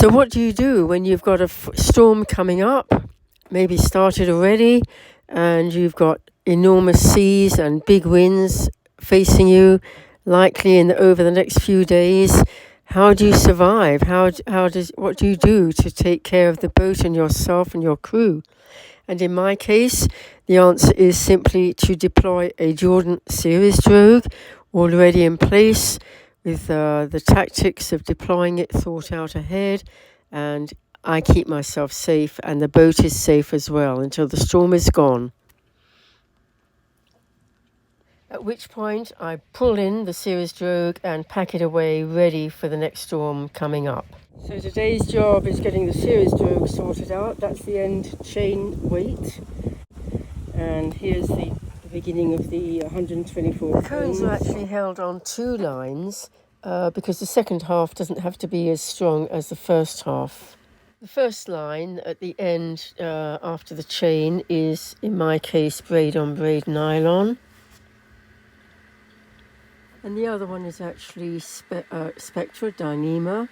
So what do you do when you've got a storm coming up, maybe started already, and you've got enormous seas and big winds facing you, likely over the next few days? How do you survive? What do you do to take care of the boat and yourself and your crew? And in my case, the answer is simply to deploy a Jordan Series Drogue already in place, with the tactics of deploying it thought out ahead, and I keep myself safe and the boat is safe as well until the storm is gone. At which point I pull in the Series Drogue and pack it away ready for the next storm coming up. So today's job is getting the Series Drogue sorted out. That's the end chain weight. And here's the beginning of the 124 The cones are actually held on 2 lines because the second half doesn't have to be as strong as the first half. The first line at the end after the chain is, in my case, braid on braid nylon. And the other one is actually Spectra Dyneema,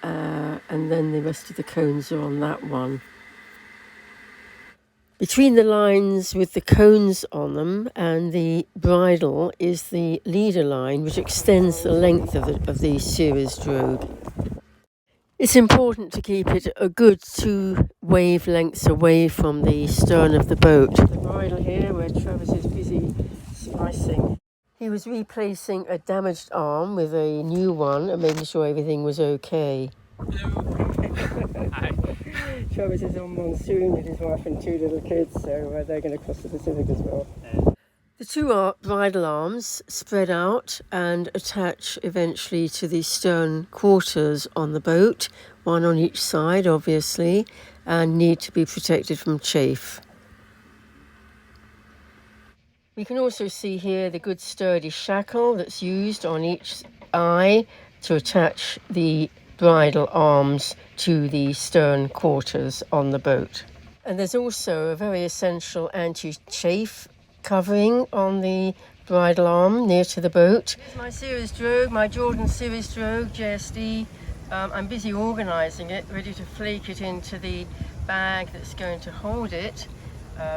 and then the rest of the cones are on that one. Between the lines with the cones on them and the bridle is the leader line, which extends the length of the Series Drogue. It's important to keep it a good 2 wavelengths away from the stern of the boat. The bridle here, where Travis is busy splicing. He was replacing a damaged arm with a new one and making sure everything was okay. Hi. Travis is on monsoon with his wife and 2 little kids, so they're going to cross the Pacific as well. The 2 bridle arms spread out and attach eventually to the stern quarters on the boat, one on each side obviously, and need to be protected from chafe. We can also see here the good sturdy shackle that's used on each eye to attach the bridle arms to the stern quarters on the boat. And there's also a very essential anti-chafe covering on the bridle arm near to the boat. Here's my Series Drogue, my Jordan Series Drogue JSD. I'm busy organising it, ready to flake it into the bag that's going to hold it,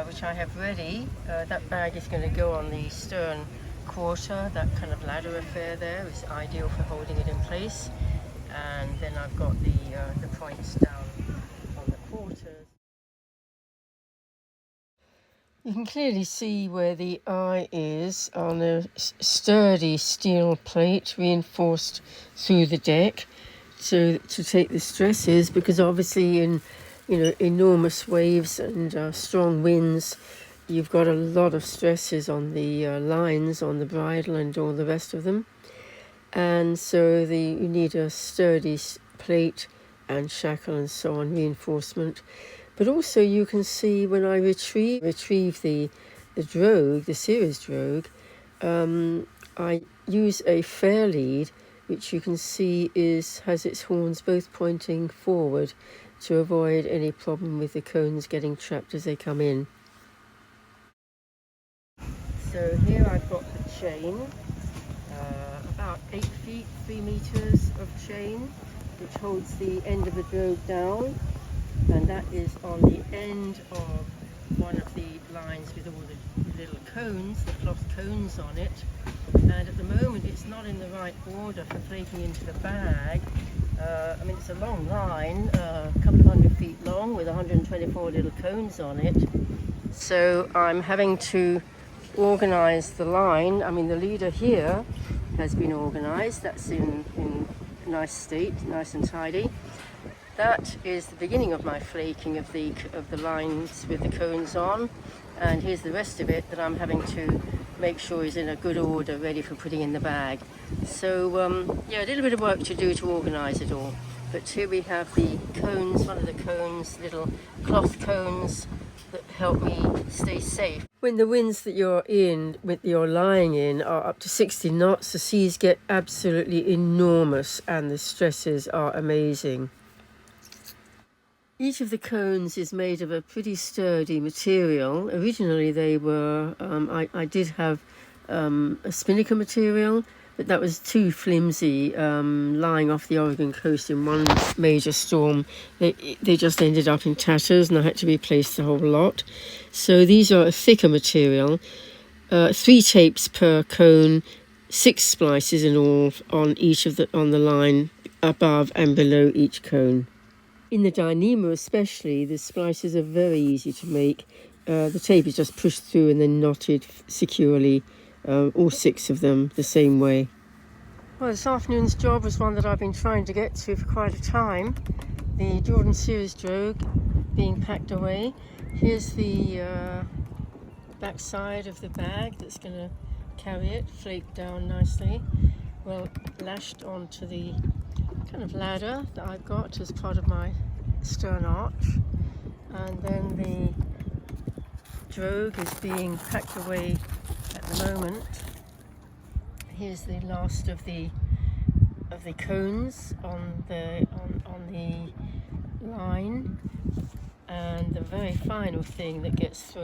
which I have ready. That bag is going to go on the stern quarter. That kind of ladder affair there is ideal for holding it in place. And then I've got the points down on the quarters. You can clearly see where the eye is on a sturdy steel plate reinforced through the deck to take the stresses, because obviously in enormous waves and strong winds, you've got a lot of stresses on the lines on the bridle and all the rest of them. And so you need a sturdy plate and shackle and so on, reinforcement. But also you can see when I retrieve the drogue, the Series Drogue, I use a fair lead, which you can see has its horns both pointing forward to avoid any problem with the cones getting trapped as they come in. So here I've got the chain. About 8 feet, 3 meters of chain, which holds the end of the drogue down, and that is on the end of one of the lines with all the little cones, the cloth cones on it. And at the moment it's not in the right order for flaking into the bag. I mean, it's a long line, a couple of 100 feet long with 124 little cones on it. So I'm having to organize the line. I mean, the leader here has been organised. That's in nice state, nice and tidy. That is the beginning of my flaking of the lines with the cones on, and here's the rest of it that I'm having to make sure is in a good order, ready for putting in the bag. So yeah, a little bit of work to do to organise it all. But here we have the cones, one of the cones, little cloth cones that help me stay safe. When the winds that you're lying in are up to 60 knots, the seas get absolutely enormous and the stresses are amazing. Each of the cones is made of a pretty sturdy material. Originally they were, I did have a spinnaker material, but that was too flimsy. Lying off the Oregon coast in one major storm, they just ended up in tatters, and I had to replace the whole lot. So these are a thicker material, 3 tapes per cone, 6 splices in all on the line above and below each cone. In the Dyneema especially, the splices are very easy to make. The tape is just pushed through and then knotted securely, all 6 of them the same way. Well, this afternoon's job was one that I've been trying to get to for quite a time. The Jordan Series Drogue being packed away. Here's the back side of the bag that's going to carry it, flaked down nicely, well lashed onto the kind of ladder that I've got as part of my stern arch. And then the Drogue is being packed away at the moment. Here's the last of the cones on the line, and the very final thing that gets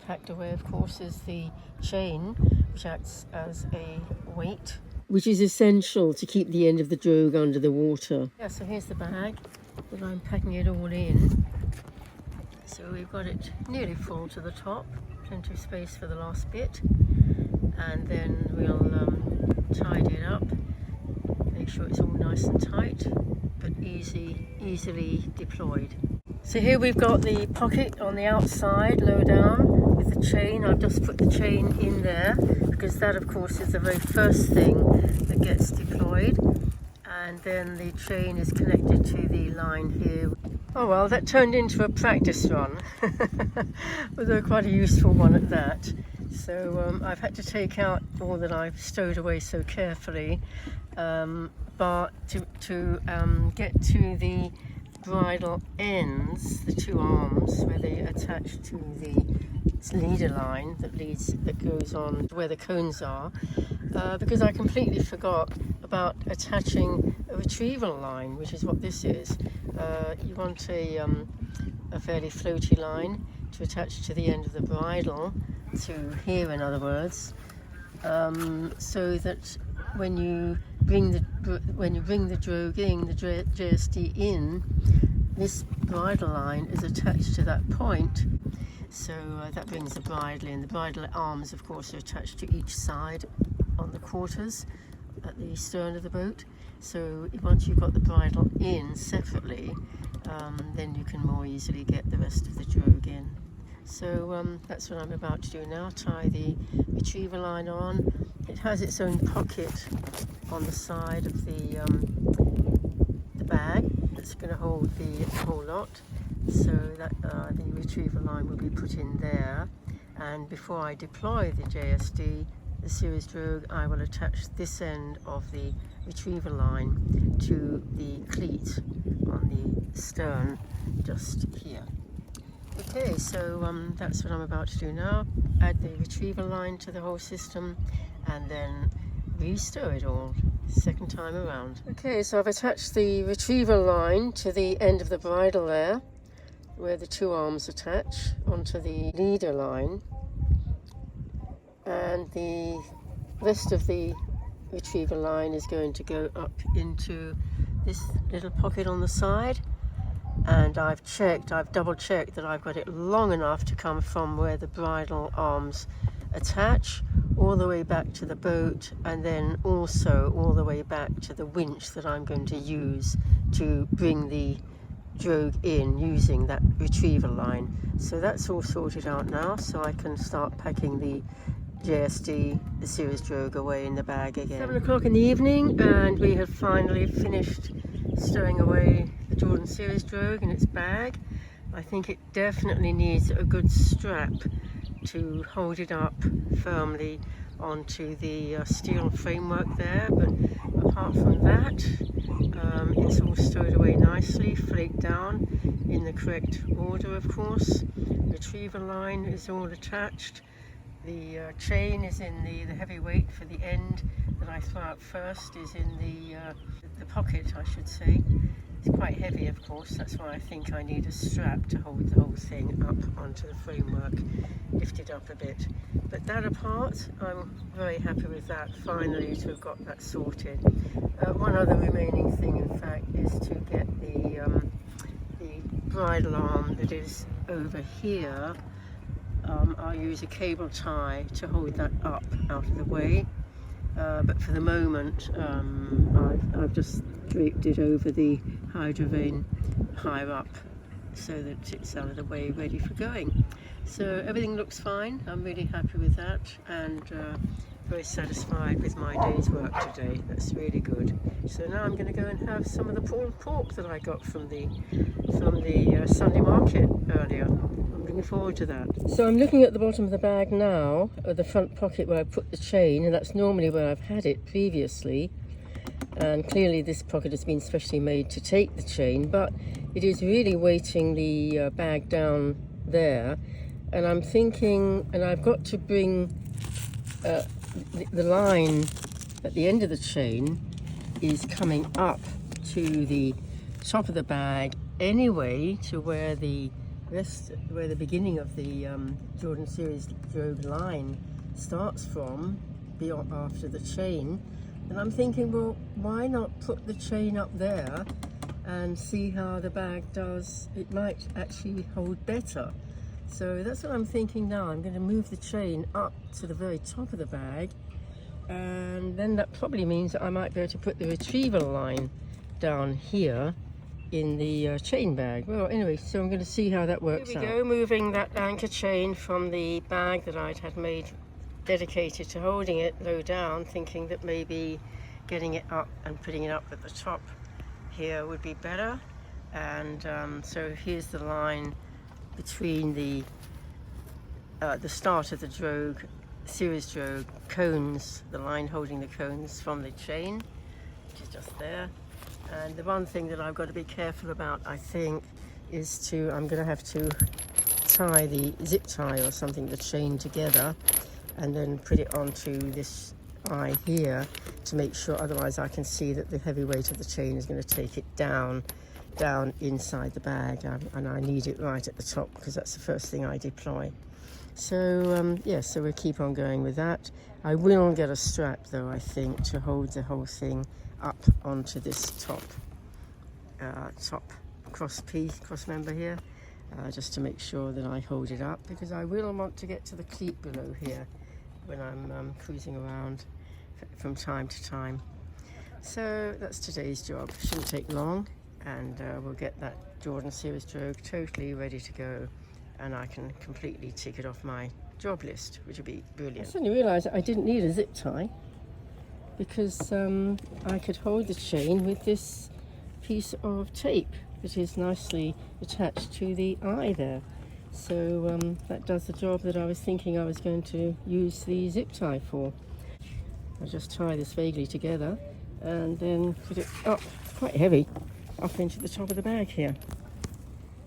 packed away, of course, is the chain, which acts as a weight, which is essential to keep the end of the Drogue under the water. Yeah, so here's the bag that I'm packing it all in. So we've got it nearly full to the top, plenty of space for the last bit, and then we'll tidy it up, make sure it's all nice and tight, but easily deployed. So here we've got the pocket on the outside, low down, with the chain. I've just put the chain in there, because that of course is the very first thing that gets deployed. And then the chain is connected to the line here. Oh well, that turned into a practice run, although quite a useful one at that. So I've had to take out all that I've stowed away so carefully, but to get to the bridle ends, the 2 arms where they attach to the leader line that goes on where the cones are, because I completely forgot about attaching a retrieval line, which is what this is. You want a fairly floaty line to attach to the end of the bridle, to here in other words, so that when you bring the Drogue in, the JSD in, this bridle line is attached to that point. So that brings the bridle in. The bridle arms, of course, are attached to each side on the quarters at the stern of the boat. So once you've got the bridle in separately, then you can more easily get the rest of the Drogue in. So that's what I'm about to do now, tie the retrieval line on. It has its own pocket on the side of the bag that's going to hold the whole lot, so that the retrieval line will be put in there. And before I deploy the JSD, the Series Drogue, I will attach this end of the retrieval line to the cleat on the stern just here. Okay, so that's what I'm about to do now. Add the retrieval line to the whole system and then restow it all, second time around. Okay, so I've attached the retrieval line to the end of the bridle there, where the 2 arms attach onto the leader line, and the rest of the retrieval line is going to go up into this little pocket on the side. And I've double checked that I've got it long enough to come from where the bridle arms attach all the way back to the boat, and then also all the way back to the winch that I'm going to use to bring the Drogue in using that retrieval line. So that's all sorted out now, so I can start packing the JSD, the Series Drogue, away in the bag again. 7 o'clock in the evening, and we have finally finished stowing away the Jordan Series Drogue in its bag. I think it definitely needs a good strap to hold it up firmly onto the steel framework there, but apart from that, it's all stowed away nicely, flaked down in the correct order, of course. Retrieval line is all attached. The chain is in the heavy weight for the end that I throw out first is in the pocket, I should say. It's quite heavy, of course, that's why I think I need a strap to hold the whole thing up onto the framework, lift it up a bit. But that apart, I'm very happy with that, finally to have got that sorted. One other remaining thing, in fact, is to get the bridle arm that is over here. I'll use a cable tie to hold that up out of the way. But for the moment, I've just draped it over the hydro vane higher up so that it's out of the way, ready for going. So everything looks fine. I'm really happy with that, and very satisfied with my day's work today. That's really good. So now I'm going to go and have some of the pulled pork that I got from the Sunday market earlier. I'm looking forward to that. So I'm looking at the bottom of the bag now, at the front pocket where I put the chain, and that's normally where I've had it previously. And clearly this pocket has been specially made to take the chain, but it is really weighting the bag down there. And I'm thinking, and I've got to bring the line at the end of the chain is coming up to the top of the bag anyway, to where the beginning of the Jordan Series Drogue line starts from, beyond after the chain. And I'm thinking, well, why not put the chain up there and see how the bag does? It might actually hold better. So that's what I'm thinking now. I'm going to move the chain up to the very top of the bag, and then that probably means that I might be able to put the retrieval line down here in the chain bag. Well, anyway, so I'm going to see how that works out. Here we go, moving that anchor chain from the bag that I'd had made dedicated to holding it low down, thinking that maybe getting it up and putting it up at the top here would be better. And so here's the line between the start of the Drogue, Series Drogue cones, the line holding the cones from the chain, which is just there. And the one thing that I've got to be careful about, I think, is I'm going to have to tie the zip tie or something, the chain together, and then put it onto this eye here to make sure, otherwise I can see that the heavy weight of the chain is going to take it down inside the bag, and I need it right at the top because that's the first thing I deploy. So yeah, so we'll keep on going with that. I will get a strap though, I think, to hold the whole thing up onto this top cross member here, just to make sure that I hold it up, because I will want to get to the cleat below here when I'm cruising around from time to time. So that's today's job. Shouldn't take long, and we'll get that Jordan Series Drogue totally ready to go, and I can completely tick it off my job list, which would be brilliant. I suddenly realised I didn't need a zip tie, because I could hold the chain with this piece of tape that is nicely attached to the eye there. So that does the job that I was thinking I was going to use the zip tie for. I'll just tie this vaguely together and then put it up, quite heavy, up into the top of the bag here.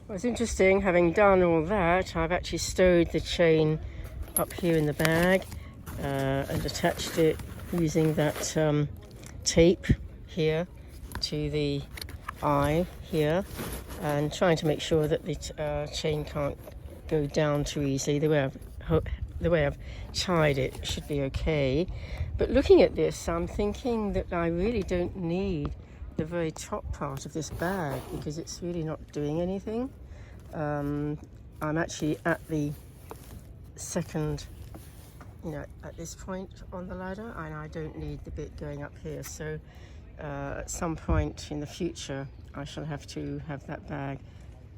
Well, it's interesting, having done all that, I've actually stowed the chain up here in the bag and attached it using that tape here to the eye here, and trying to make sure that the chain can't go down too easily. The way I've tied it should be okay. But looking at this, I'm thinking that I really don't need the very top part of this bag, because it's really not doing anything. I'm actually at the second, at this point on the ladder, and I don't need the bit going up here. So at some point in the future, I shall have to have that bag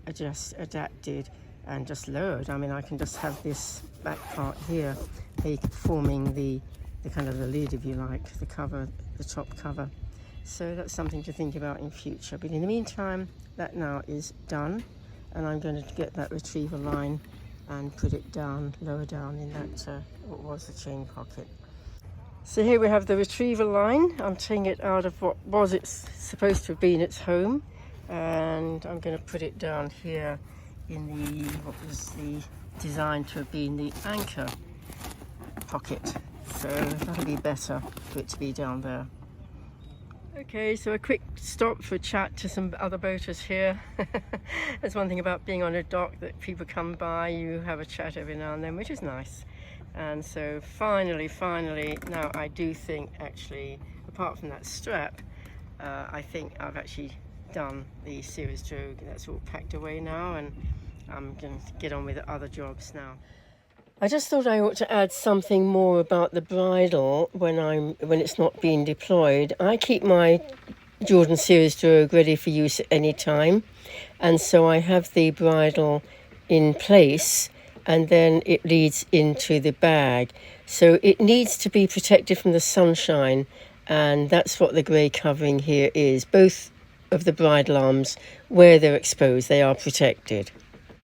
adapted and just lowered. I mean, I can just have this back part here forming the kind of the lid, if you like, the cover, the top cover. So that's something to think about in future. But in the meantime, that now is done, and I'm going to get that retrieval line and put it down, lower down in that what was the chain pocket. So here we have the retrieval line. I'm taking it out of what was it's supposed to have been its home, and I'm going to put it down here in what was designed to have been the anchor pocket. So that'll be better for it to be down there. Okay, so a quick stop for a chat to some other boaters here. There's one thing about being on a dock that people come by, you have a chat every now and then, which is nice. And so finally, now I do think actually, apart from that strap, I think I've actually done the Series Drogue. That's all packed away now, and I'm going to get on with the other jobs now. I just thought I ought to add something more about the bridle when it's not being deployed. I keep my Jordan Series Drogue ready for use at any time, and so I have the bridle in place, and then it leads into the bag. So it needs to be protected from the sunshine, and that's what the grey covering here is. Both of the bridle arms, where they're exposed, they are protected.